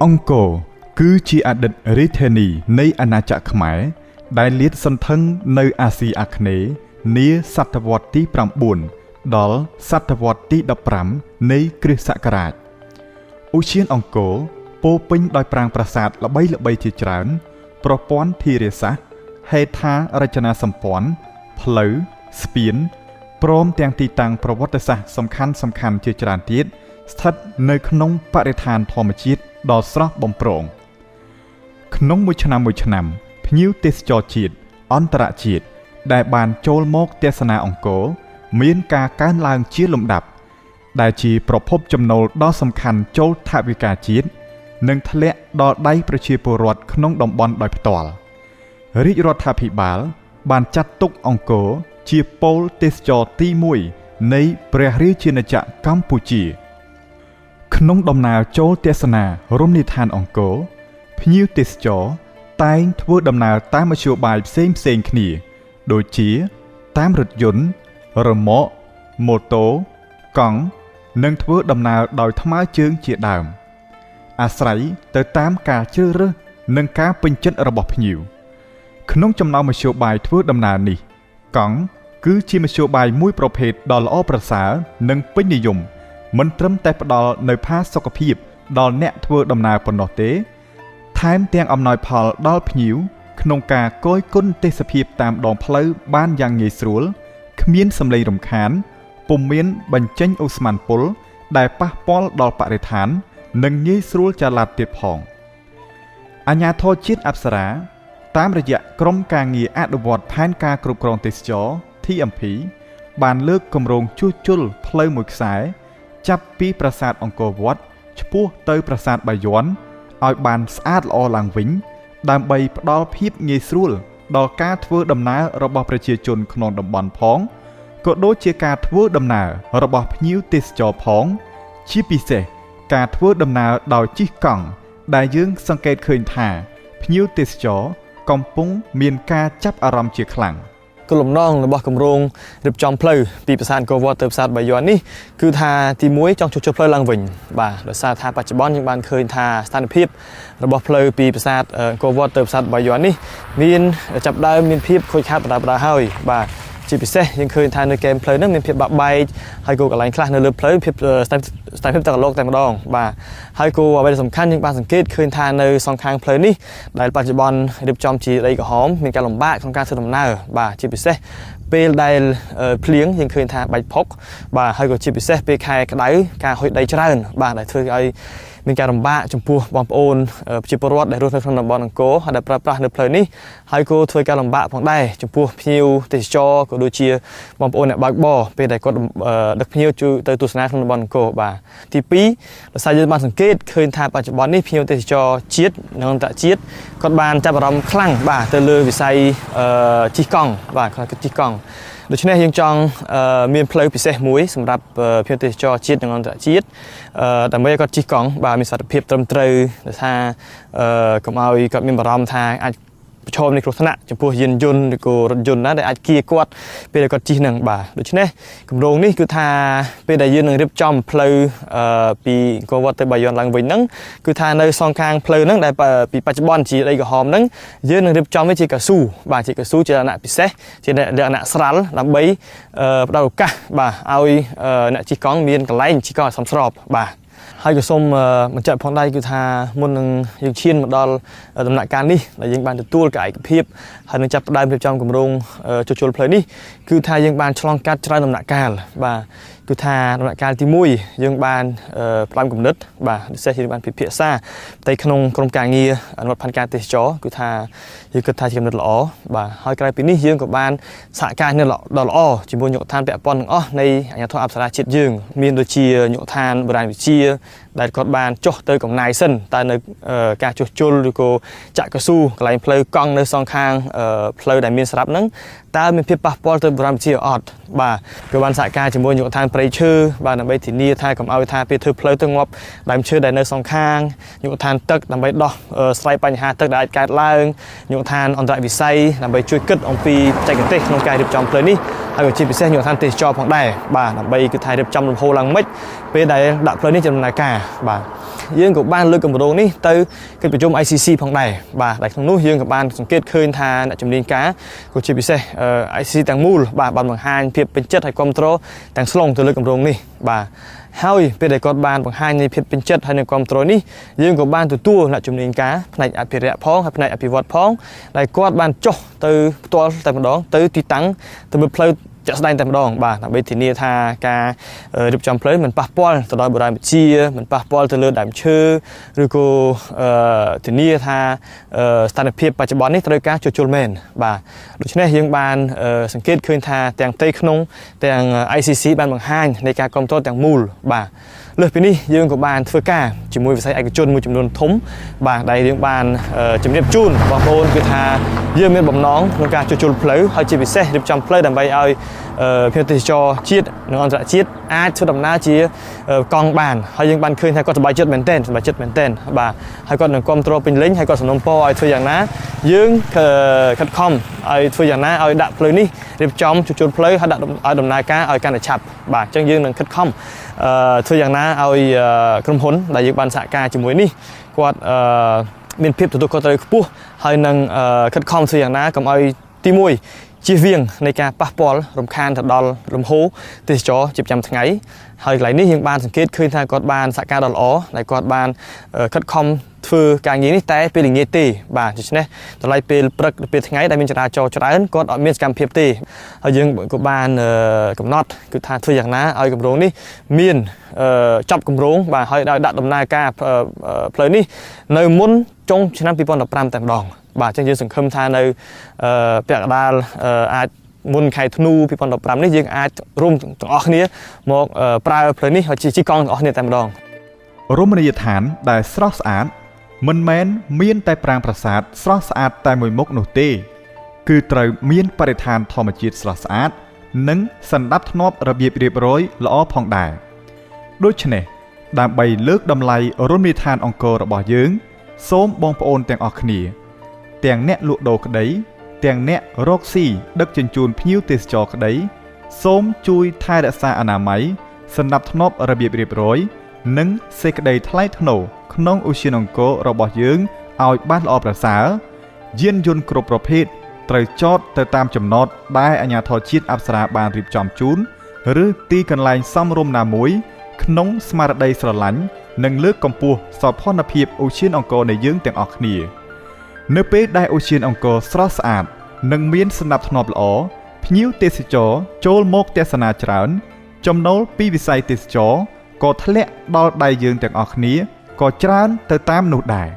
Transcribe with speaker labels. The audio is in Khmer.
Speaker 1: អង្គរគឺជាអតីតរាជធានីនៃអាណាចក្រខ្មែរដែលលាតសន្ធឹងនៅអាស៊ីអាគ្នេយ៍នាសតវត្សទី9ដល់សតវត្សទី15នៃគ្រិស្តសករាជឧទ្យានអង្គរពោពេញដោយប្រាង្គប្រាសាទល្បីៗជាច្រើនប្រព័ន្ធធារាសាស្ត្រហេដ្ឋារចនាសម្ព័ន្ធផ្លូវស្ពានព្រមទាំងទីតាំងប្រវត្តិសាស្ត្រសំខាន់ៗជាច្រើនទៀតស្ថិតនៅក្នុងបរិស្ថានធម្មជាតិដ៏ស្រស់បំព្រងក្នុងមួយឆ្នាំភ្ញៀវទេសចរជាតិអន្តរជាតិដែលបានចូលមកទស្សនាអង្គរមានការកើនឡើងជាលំដាប់ដែលជាប្រភពចំណូលដ៏សំខាន់ចូលថវិកាជាតិនិងធ្លាក់ដល់ដៃប្រជាពលរដ្ឋក្នុងតំបន់ដោយផ្ទាល់រាជរដ្ឋាភិបាលបានចាត់ទុកអង្គរជាពូលទេសចរទី1នៃព្រះរាជាណាចក្រកម្ពុជាក្នុងដំណើរចូលទស្សនារមណីយដ្ឋានអង្គរភ្ញៀវទេសចរតែងធ្វើដំណើរតាមមធ្យោបាយផ្សេងគ្នាដូចជាតាមរថយន្តរ៉ឺម៉កម៉ូតូកង់និងធ្វើដំណើរដោយថ្មើរជើងជាដើមអាស្រ័យទៅតាមការជ្រើសរើសនិងការពេញចិត្តរបស់ភ្ញៀវក្នុងចំណោមមធ្យោបាយធ្វើដំណើរនេះកង់គឺជាមធ្យោបាយមួយប្រភេទដ៏ល្អប្រសើរនិងពេញនិយមមិនត្រឹមតែផ្ដល់នូវផាសុកភាពដល់អ្នកធ្វើដំណើរប៉ុណ្ណោះទេថែមទាំងអំណោយផលដល់ភ្ញៀវក្នុងការគយគន់ទេសភាពតាមដងផ្លូវបានយ៉ាងងាយស្រួលគ្មានសម្លេងរំខានពុំមានបញ្ចេញឧស្ម័នពុលដែលប៉ះពាល់ដល់បរិស្ថាននិងងាយស្រួលចល័តទៀតផងអាជ្ញាធរជាតិអប្សរាតាមរយៈក្រុមការងារអនុវត្តផែនការគ្រប់គ្រងទេសចរ TMP បានលើកគម្រោងជួសជុលផ្លូវមួយខ្សែចាប់ពីប្រាសាទអង្គរវត្តឆ្ពោះទៅប្រាសាទបាយ័នឲ្យបានស្អាតល្អឡើងវិញដើម្បីផ្ដល់ភាពងាយស្រួលដល់ការធ្វើដំណើររបស់ប្រជាជនក្នុងតំបន់ផងក៏ដូចជាការធ្វើដំណើររបស់ភ្ញៀវទេសចរផងជាពិសេសការធ្វើដំណើរដោយជិះកង់ដែលយើងសង្កេតឃើញថាភ្ញៀវទេសចរកំពុងមានការចាប់អារម្មណ៍ជាខ្លាំង
Speaker 2: គោលបំណងរបស់គម្រោងរៀបចំផ្លូវពីប្រាសាទអង្គរវត្តទៅប្រាសាទបាយ័ននេះគឺថាទី1ចង់ជួសជុលផ្លូវឡើងវិញបាទដោយសារថាបច្ចុប្បន្នយើងបានឃើញថាស្ថានភាពរបស់ផ្លូវពីប្រាសាទអង្គរវត្តទៅប្រាសាទបាយ័ននេះមានចាប់ដើមមានភាពខូចខាតបណ្ដាហើយបាទជាពិសេសយើងឃើញថានៅកែមផ្លូវហ្នឹងមានភាពបាក់បែកហើយក៏កន្លែងខ្លះនៅលើផ្លូវភាពស្ថានភាពតកឡោកតែម្ដងបាទហើយក៏អ្វីដែលសំខាន់យើងបានសង្កេតឃើញថានៅសងខាងផ្លូវនេះដែលបច្ចុប្បន្នរៀបចំជាដីក្រហមមានការលំបាកក្នុងការធ្វើដំណើរបាទជាពិសេសពេលដែលភ្លៀងយើងឃើញថាបាច់ផុកបាទហើយក៏ជាពិសេសពេលខែក្តៅការហុយដីច្រើនបាទដែលធ្វើឲ្យមានការលំបាកចំពោះបងប្អូនប្រជាពលរដ្ឋដែលរស់នៅក្នុងតំបន់អង្គរហើយដែលប្រើប្រាស់នៅផ្លូវនេះហើយក៏ធ្វើការលំបាកផងដែរចំពោះភ្ញៀវទេសចរក៏ដូចជាបងប្អូនអ្នកបើកបរពេលដែលគាត់ដឹកភ្ញៀវទៅទស្សនាក្នុងតំបន់អង្គរបាទទី2ដោយសារយើងបានសង្កេតឃើញថាបច្ចុប្បន្ននេះភ្ញៀវទេសចរជាតិនិងអន្តរជាតិគាត់បានចាប់អារម្មណ៍ខ្លាំងបាទទៅលើវិស័យជិះកង់បាទគាត់ជិះកង់ដូច្នេះយើងចង់មានផ្លូវពិសេសមួយសម្រាប់ភ្ញៀវទេសចរជាតិនិងអន្តរជាតិដើម្បីឲ្យគាត់ជិះកង់បាទមានសុខភាពត្រឹមត្រូវដោយថាកុំឲ្យគាត់មានបារម្ភថាអាចប្រឈមនឹងគ្រោះថ្នាក់ចំពោះយានយន្តឬក៏រថយន្តណាដែលអាចគៀគាត់ពេលដែលគាត់ជិះនឹងបាទដូច្នេះគម្រោងនេះគឺថាពេលដែលយើងនឹងរៀបចំផ្លូវពីអង្គរវត្តទៅបាយ័នឡើងវិញហ្នឹងគឺថានៅសងខាងផ្លូវហ្នឹងដែលពីបច្ចុប្បន្នជាដីក្រហមហ្នឹងយើងនឹងរៀបចំវាជាកៅស៊ូបាទជាកៅស៊ូជាលក្ខណៈពិសេសជាលក្ខណៈស្រាលដើម្បីផ្ដល់ឱកាសបាទឲ្យអ្នកជិះកង់មានកន្លែងជិះកង់សមស្របបាទហើយក៏សូមបញ្ជាក់ផងដែរគឺថាមុននឹងយើងឈានមកដល់ដំណាក់កាលនេះដែលយើងបានទទួលកាយឯកភាពហើយនឹងចាប់ផ្ដើមរៀបចំគម្រោងជួសជុលផ្លូវនេះគឺថាយើងបានឆ្លងកាត់ច្រើនដំណាក់កាលបាទគឺថាដំណាក់កាលទី1យើងបានផ្ដាំគំនិតបាទពិសេសយើងបានពិភាក្សាតែក្នុងក្រុមការងារអនុវត្តផែនការទេសចរគឺថាយើងគិតថាជាគំនិតល្អបាទហើយក្រៅពីនេះយើងក៏បានសហការគ្នាដ៏ល្អជាមួយយុវដ្ឋានពាក់ព័ន្ធទាំងអស់នៃអាជ្ញាធរអប្សរាជាតិយើងមានដូចជាយុវដ្ឋានបុរាណវិទ្យាដែលគាត់បានចុះទៅកំណាយសិនតែនៅការជួសជុលឬក៏ចាក់កស៊ូកន្លែងផ្លូវកង់នៅសងខាងផ្លូវដែលមានស្រាប់ហ្នឹងតើមានភាពប៉ះពាល់ទៅបុរាណវិទ្យាអត់បាទក៏បានសហការជាមួយយុវដ្ឋានព្រៃឈើបាទដើម្បីធានាថាកុំឲ្យថាពេលធ្វើផ្លូវទៅងាប់ដើមឈើដែលនៅសងខាងយុវដ្ឋានទឹកដើម្បីដោះស្រាយបញ្ហាទឹកដែលអាចកើតឡើងយុវដ្ឋានអន្តរវិស័យដើម្បីជួយគិតអំពីបច្ចេកទេសក្នុងការរៀបចំផ្លូវនេះហើយក៏ជាពិសេសយុវដ្ឋានទេសចរផងដែរបាទដើម្បីគឺថារៀបចំលំហូរឡើងម៉េចពេលដែលដាក់ផ្លូវនេះជាដំណើរការ បាទយើងក៏បានលើកកម្រងនេះទៅកិច្ចប្រជុំ ICC ផងដែរបាទដែលក្នុងនោះយើងក៏បានសង្កេតឃើញថាអ្នកជំនាញការក៏ជាពិសេស ICC ទាំងមូលបាទបានបង្ហាញភាពពេញចិត្តហើយគ្រប់គ្រងទាំងស្រុងទៅលើកម្រងនេះបាទហើយពេលដែលគាត់បានបង្ហាញនៃភាពពេញចិត្តហើយនឹងគ្រប់គ្រងនេះយើងក៏បានទទួលអ្នកជំនាញការផ្នែកអភិរក្សផងហើយផ្នែកអភិវឌ្ឍផងដែលគាត់បានចុះទៅផ្ទាល់តែម្ដងទៅទីតាំងទៅមើលផ្លូវចាក់ស្ដែងតែម្ដងបាទដើម្បីធានាថាការរៀបចំផ្លូវមិនប៉ះពាល់ទៅដល់បុរាណវិទ្យាមិនប៉ះពាល់ទៅលើដើមឈើឬក៏ធានាថាស្ថានភាពបច្ចុប្បន្ននេះត្រូវការជួសជុលមែនបាទដូច្នេះយើងបានសង្កេតឃើញថាទាំងផ្ទៃក្នុងទាំង ICC បានបង្ហាញនៃការគ្រប់គ្រងទាំងមូលបាទលើសពីនេះយើងក៏បានធ្វើការជាមួយវិស័យឯកជនមួយចំនួនធំបាទដែលយើងបានជំរាបជូនបងប្អូនគឺថាយើងមានបំណងក្នុងការជួសជុលផ្លូវហើយជាពិសេសរៀបចំផ្លូវដើម្បីឲ្យភ្ញៀវទេសចរជាតិនិងអន្តរជាតិអាចធ្វើដំណើរជាកង់បានហើយយើងបានឃើញថាគាត់សប្បាយចិត្តមែនទែនបាទហើយគាត់នឹងគ្រប់គ្រងពេញលេញហើយគាត់សំណូមពរឲ្យធ្វើយ៉ាងណាយើងខិតខំឲ្យធ្វើយ៉ាងណាឲ្យដាក់ផ្លូវនេះរៀបចំជួសជុលផ្លូវហើយដាក់ឲ្យដំណើរការឲ្យកាន់តែឆាប់បាទអញ្ចឹងយើងនឹងខិតខំធ្វើយ៉ាងណាឲ្យក្រុមហ៊ុនដែលយើងបានសហការជាមួយនេះគាត់មានភាពទទួលខុសត្រូវខ្ពស់ហើយនឹងខិតខំធ្វើយ៉ាងណាកុំឲ្យទី1ជៀសវាងនៃការប៉ះពាល់រំខានទៅដល់លំហូរទេសចរជាប្រចាំថ្ងៃហើយកន្លែងនេះយើងបានសង្កេតឃើញថាគាត់បានសហការដ៏ល្អដែលគាត់បានខិតខំធ្វើការងារនេះតែពេលល្ងាចទេបាទដូច្នេះតម្លៃពេលព្រឹកពេលថ្ងៃដែលមានចរាចរណ៍ច្រើនគាត់អត់មានសកម្មភាពទេហើយយើងក៏បានកំណត់គឺថាធ្វើយ៉ាងណាឲ្យគម្រោងនេះមានចប់គម្រោងបាទហើយឲ្យដាក់ដំណើរការផ្លូវនេះនៅមុនចុងឆ្នាំ2015តែម្ដងបាទអញ្ចឹងយើងសង្ឃឹមថានៅពាក់កណ្ដាលអាចមុនខែធ្នូ2015នេះយើងអាចរួមទាំងអស់គ្នាមកប្រើផ្លូវនេះហើយជិះកង់ទាំងអស់គ្នាតែម្ដង
Speaker 1: រមណីយដ្ឋានដែលស្រស់ស្អាតមិនមែនមានតែប្រាង្គប្រាសាទស្រស់ស្អាតតែមួយមុខនោះទេគឺត្រូវមានបរិស្ថានធម្មជាតិស្រស់ស្អាតនិងសណ្ដាប់ធ្នាប់របៀបរៀបរយល្អផងដែរដូច្នេះដើម្បីលើកតម្លៃរមណីយដ្ឋានអង្គររបស់យើងសូមបងប្អូនទាំងអស់គ្នាទាំងអ្នកលក់ដូរក្តីទាំងអ្នករកស៊ីដឹកជញ្ជូនភ្ញៀវទេសចរក្តីសូមជួយថែរក្សាអនាម័យសណ្ដាប់ធ្នាប់របៀបរៀបរយនិងសេចក្តីថ្លៃថ្នូរក្នុងឧទ្យានអង្គររបស់យើងឲ្យបានល្អប្រសើរយានយន្តគ្រប់ប្រភេទត្រូវចតទៅតាមចំណតដែលអាជ្ញាធរជាតិអប្សរាបានរៀបចំជូនឬទីកន្លែងសមរម្យណាមួយក្នុងស្មារតីស្រឡាញ់និងលើកកម្ពស់សោភ័ណភាពឧទ្យានអង្គរនៃយើងទាំងអស់គ្នានៅពេលដែលឧទ្យានអង្គរស្រស់ស្អាតនិងមានសណ្ដាប់ធ្នាប់ល្អភ្ញៀវទេសចរចូលមកទស្សនាច្រើនចំណូលពីវិស័យទេសចរក៏ធ្លាក់ដល់ដៃយើងទាំងអស់គ្នាក៏ច្រើនទៅតាមនោះដែរ